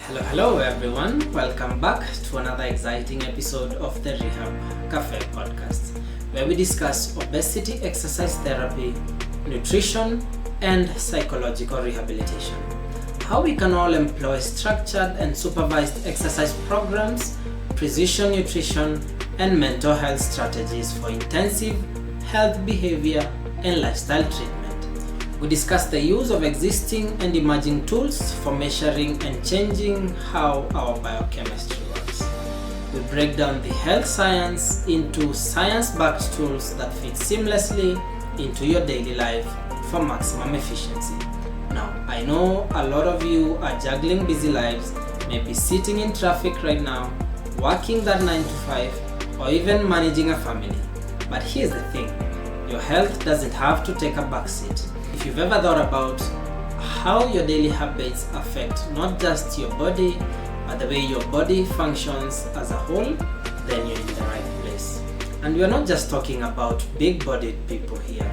Hello everyone, welcome back to another exciting episode of the Rehab Cafe podcast, where we discuss obesity, exercise therapy, nutrition, and psychological rehabilitation. How we can all employ structured and supervised exercise programs, precision nutrition, and mental health strategies for intensive health behavior and lifestyle treatment. We discuss the use of existing and emerging tools for measuring and changing how our biochemistry works. We break down the health science into science-backed tools that fit seamlessly into your daily life for maximum efficiency. Now, I know a lot of you are juggling busy lives, maybe sitting in traffic right now, working that 9 to 5, or even managing a family. But here's the thing, your health doesn't have to take a backseat. If you've ever thought about how your daily habits affect not just your body, but the way your body functions as a whole, then you're in the right place. And we're not just talking about big-bodied people here.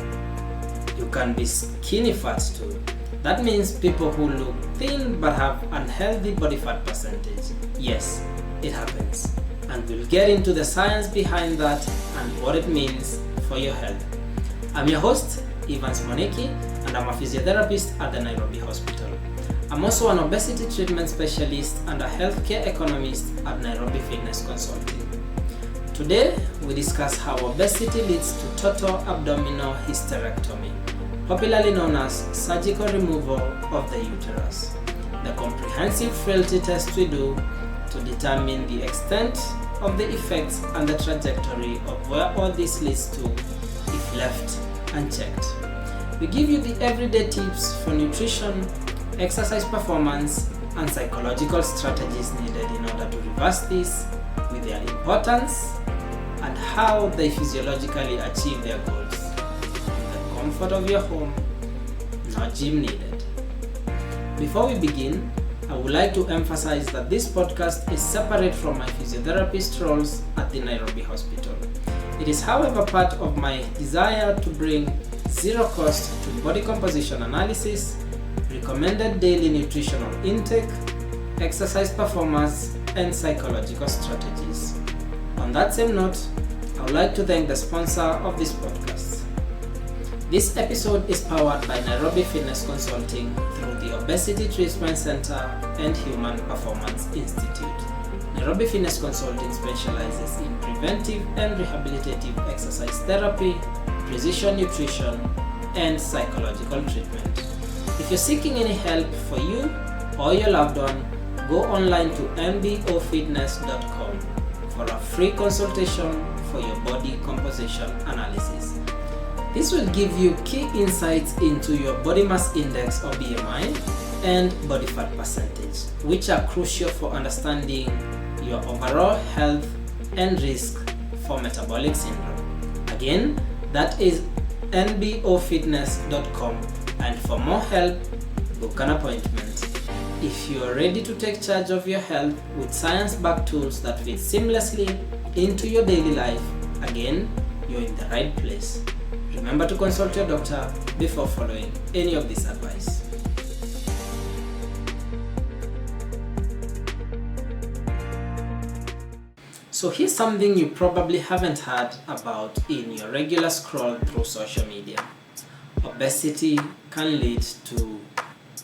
You can be skinny fat too. That means people who look thin but have unhealthy body fat percentage. Yes, it happens. And we'll get into the science behind that and what it means for your health. I'm your host, Mwaniki, and I'm a physiotherapist at the Nairobi hospital. I'm also an obesity treatment specialist and a healthcare economist at Nairobi Fitness Consulting. Today, we discuss how obesity leads to total abdominal hysterectomy, popularly known as surgical removal of the uterus, the comprehensive frailty test we do to determine the extent of the effects and the trajectory of where all this leads to if left unchecked. We give you the everyday tips for nutrition, exercise performance, and psychological strategies needed in order to reverse this with their importance and how they physiologically achieve their goals. In the comfort of your home, no gym needed. Before we begin, I would like to emphasize that this podcast is separate from my physiotherapist roles at the Nairobi hospital. It is, however, part of my desire to bring zero cost to body composition analysis, recommended daily nutritional intake, exercise performance, and psychological strategies. On that same note, I would like to thank the sponsor of this podcast. This episode is powered by Nairobi Fitness Consulting through the Obesity Treatment Center and Human Performance Institute. Nairobi Fitness Consulting specializes in preventive and rehabilitative exercise therapy, precision nutrition, and psychological treatment. If you're seeking any help for you or your loved one, go online to NBOFITNESS.com for a free consultation for your body composition analysis. This will give you key insights into your body mass index or BMI and body fat percentage, which are crucial for understanding your overall health and risk for metabolic syndrome. Again, that is NBOFITNESS.com, and for more help, book an appointment. If you are ready to take charge of your health with science-backed tools that fit seamlessly into your daily life, again, you're in the right place. Remember to consult your doctor before following any of this advice. So here's something you probably haven't heard about in your regular scroll through social media. Obesity can lead to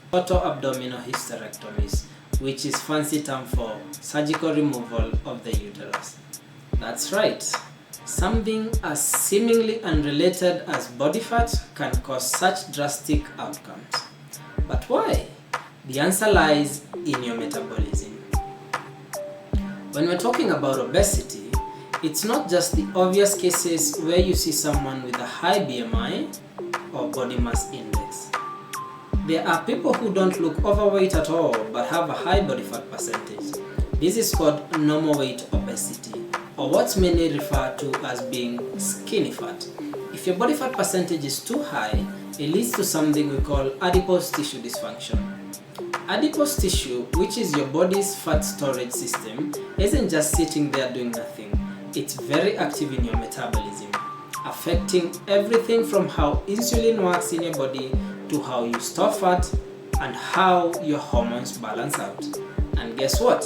total abdominal hysterectomies, which is fancy term for surgical removal of the uterus. That's right. Something as seemingly unrelated as body fat can cause such drastic outcomes. But why? The answer lies in your metabolism. When we're talking about obesity, it's not just the obvious cases where you see someone with a high BMI or body mass index. There are people who don't look overweight at all but have a high body fat percentage. This is called normal weight obesity, or what many refer to as being skinny fat. If your body fat percentage is too high, it leads to something we call adipose tissue dysfunction. Adipose tissue, which is your body's fat storage system, isn't just sitting there doing nothing. It's very active in your metabolism, affecting everything from how insulin works in your body to how you store fat and how your hormones balance out. And guess what?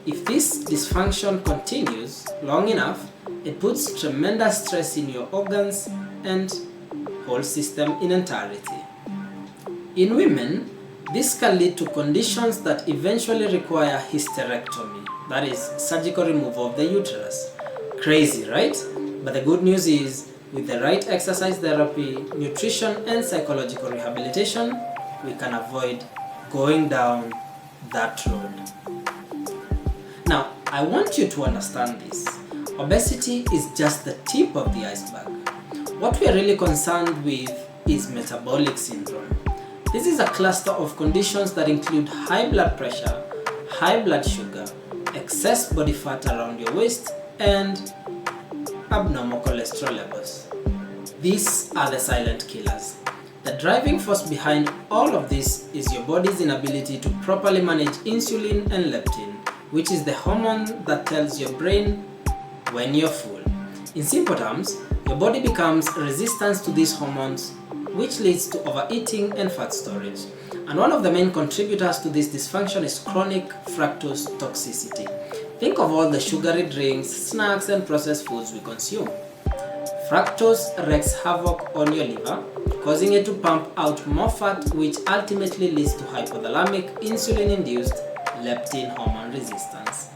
If this dysfunction continues long enough, it puts tremendous stress in your organs and whole system in entirety. In women, this can lead to conditions that eventually require hysterectomy, that is, surgical removal of the uterus. Crazy, right? But the good news is, with the right exercise therapy, nutrition, and psychological rehabilitation, we can avoid going down that road. Now, I want you to understand this. Obesity is just the tip of the iceberg. What we are really concerned with is metabolic syndrome. This is a cluster of conditions that include high blood pressure, high blood sugar, excess body fat around your waist, and abnormal cholesterol levels. These are the silent killers. The driving force behind all of this is your body's inability to properly manage insulin and leptin, which is the hormone that tells your brain when you're full. In simple terms, your body becomes resistant to these hormones, which leads to overeating and fat storage. And one of the main contributors to this dysfunction is chronic fructose toxicity. Think of all the sugary drinks, snacks, and processed foods we consume. Fructose wreaks havoc on your liver, causing it to pump out more fat, which ultimately leads to hypothalamic, insulin-induced leptin hormone resistance.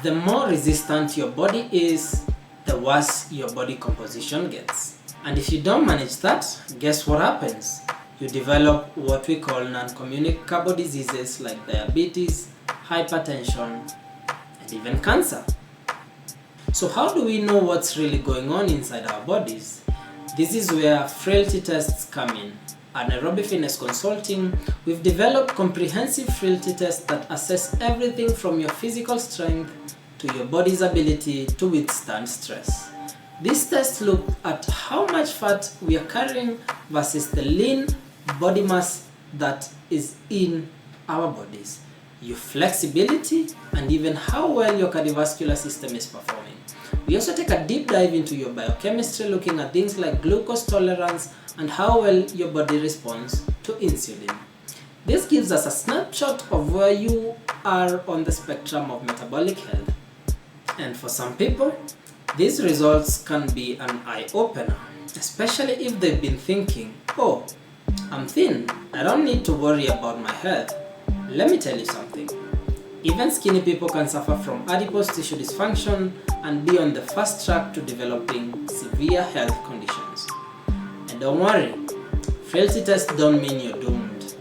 The more resistant your body is, the worse your body composition gets. And if you don't manage that, guess what happens? You develop what we call non-communicable diseases like diabetes, hypertension, and even cancer. So how do we know what's really going on inside our bodies? This is where frailty tests come in. At Nairobi Fitness Consulting, we've developed comprehensive frailty tests that assess everything from your physical strength to your body's ability to withstand stress. These tests look at how much fat we are carrying versus the lean body mass that is in our bodies, your flexibility, and even how well your cardiovascular system is performing. We also take a deep dive into your biochemistry, looking at things like glucose tolerance and how well your body responds to insulin. This gives us a snapshot of where you are on the spectrum of metabolic health. And for some people, these results can be an eye-opener, especially if they've been thinking, oh, I'm thin, I don't need to worry about my health. Let me tell you something. Even skinny people can suffer from adipose tissue dysfunction and be on the fast track to developing severe health conditions. And don't worry, frailty tests don't mean you're doomed.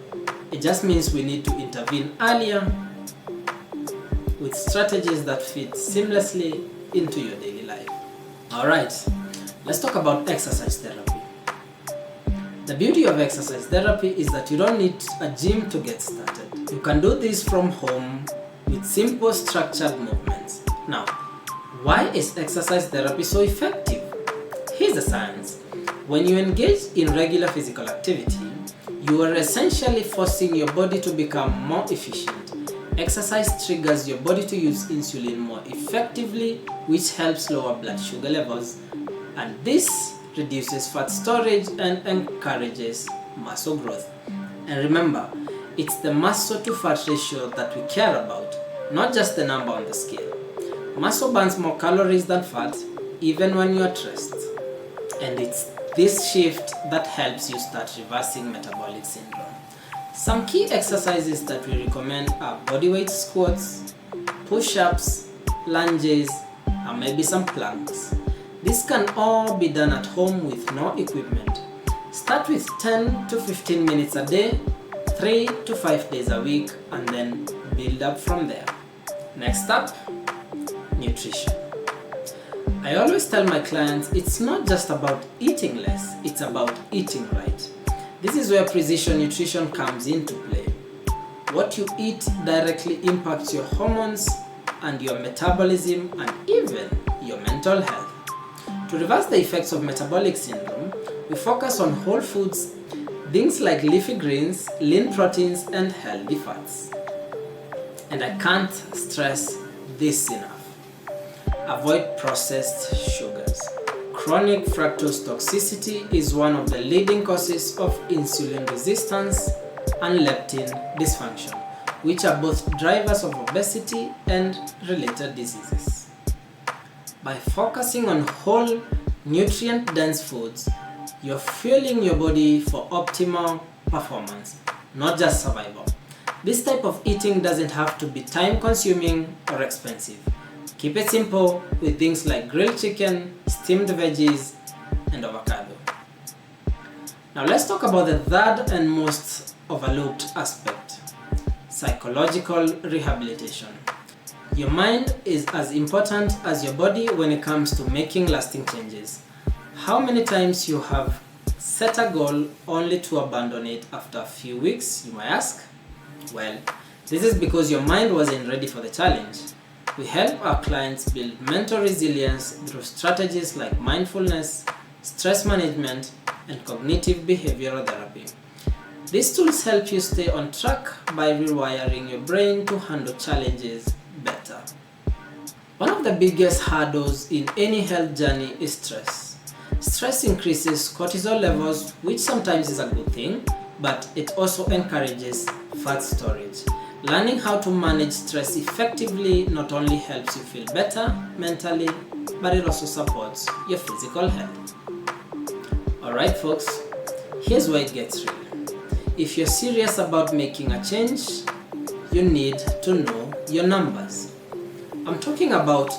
It just means we need to intervene earlier with strategies that fit seamlessly into your daily life. Alright, let's talk about exercise therapy. The beauty of exercise therapy is that you don't need a gym to get started. You can do this from home with simple structured movements. Now, why is exercise therapy so effective? Here's the science. When you engage in regular physical activity, you are essentially forcing your body to become more efficient. Exercise triggers your body to use insulin more effectively, which helps lower blood sugar levels, and this reduces fat storage and encourages muscle growth. And remember, it's the muscle to fat ratio that we care about, not just the number on the scale. Muscle burns more calories than fat, even when you are at rest. And it's this shift that helps you start reversing metabolic syndrome. Some key exercises that we recommend are bodyweight squats, push-ups, lunges, and maybe some planks. This can all be done at home with no equipment. Start with 10 to 15 minutes a day, 3 to 5 days a week, and then build up from there. Next up, nutrition. I always tell my clients it's not just about eating less, it's about eating right. This is where precision nutrition comes into play. What you eat directly impacts your hormones and your metabolism and even your mental health. To reverse the effects of metabolic syndrome, we focus on whole foods, things like leafy greens, lean proteins, and healthy fats. And I can't stress this enough. Avoid processed sugars. Chronic fructose toxicity is one of the leading causes of insulin resistance and leptin dysfunction. which are both drivers of obesity and related diseases. By focusing on whole, nutrient-dense foods, you're fueling your body for optimal performance, not just survival. This type of eating doesn't have to be time-consuming or expensive. Keep it simple with things like grilled chicken, steamed veggies, and avocado. Now let's talk about the third and most overlooked aspect: psychological rehabilitation. Your mind is as important as your body when it comes to making lasting changes. How many times you have set a goal only to abandon it after a few weeks, you might ask? Well, this is because your mind wasn't ready for the challenge. We help our clients build mental resilience through strategies like mindfulness, stress management, and cognitive behavioral therapy. These tools help you stay on track by rewiring your brain to handle challenges better. One of the biggest hurdles in any health journey is stress. Stress increases cortisol levels, which sometimes is a good thing, but it also encourages fat storage. Learning how to manage stress effectively not only helps you feel better mentally, but it also supports your physical health. Alright folks, here's where it gets real. If you're serious about making a change, you need to know your numbers. I'm talking about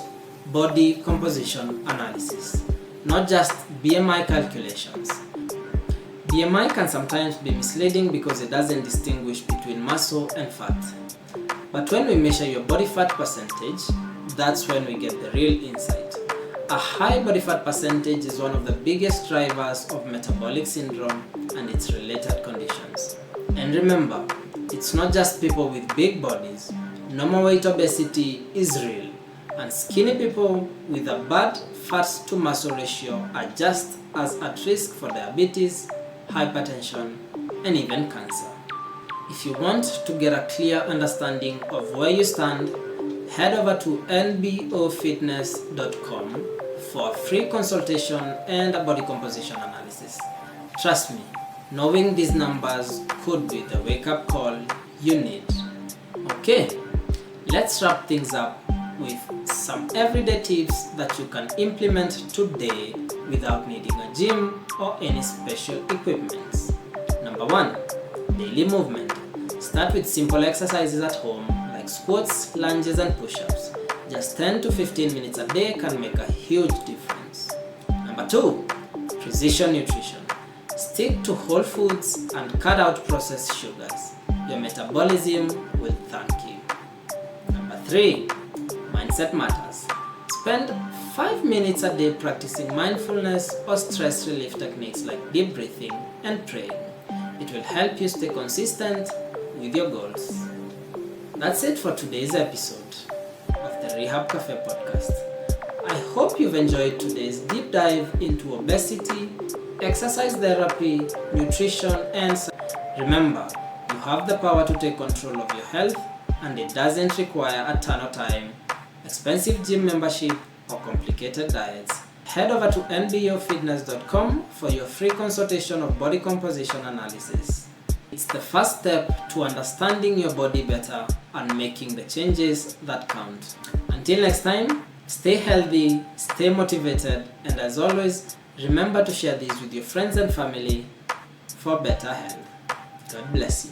body composition analysis, not just BMI calculations. BMI can sometimes be misleading because it doesn't distinguish between muscle and fat. But when we measure your body fat percentage, that's when we get the real insight. A high body fat percentage is one of the biggest drivers of metabolic syndrome and its related conditions. And remember, it's not just people with big bodies. Normal weight obesity is real, and skinny people with a bad fat to muscle ratio are just as at risk for diabetes, hypertension, and even cancer. If you want to get a clear understanding of where you stand, head over to NBOFITNESS.com for a free consultation and a body composition analysis. Trust me, knowing these numbers could be the wake-up call you need. Okay, let's wrap things up with some everyday tips that you can implement today without needing a gym or any special equipment. Number 1, daily movement. Start with simple exercises at home like squats, lunges, and push-ups. Just 10 to 15 minutes a day can make a huge difference. Number 2, precision nutrition. Stick to whole foods and cut out processed sugars. Your metabolism will thank you. Number 3, mindset matters. Spend 5 minutes a day practicing mindfulness or stress relief techniques like deep breathing and praying. It will help you stay consistent with your goals. That's it for today's episode of the Rehab Cafe podcast. I hope you've enjoyed today's deep dive into obesity, exercise therapy, nutrition, and remember, you have the power to take control of your health, and it doesn't require a ton of time, expensive gym membership, or complicated diets. Head over to NBOFITNESS.com for your free consultation of body composition analysis. It's the first step to understanding your body better and making the changes that count. Until next time, stay healthy, stay motivated, and as always, remember to share these with your friends and family for better health. God bless you.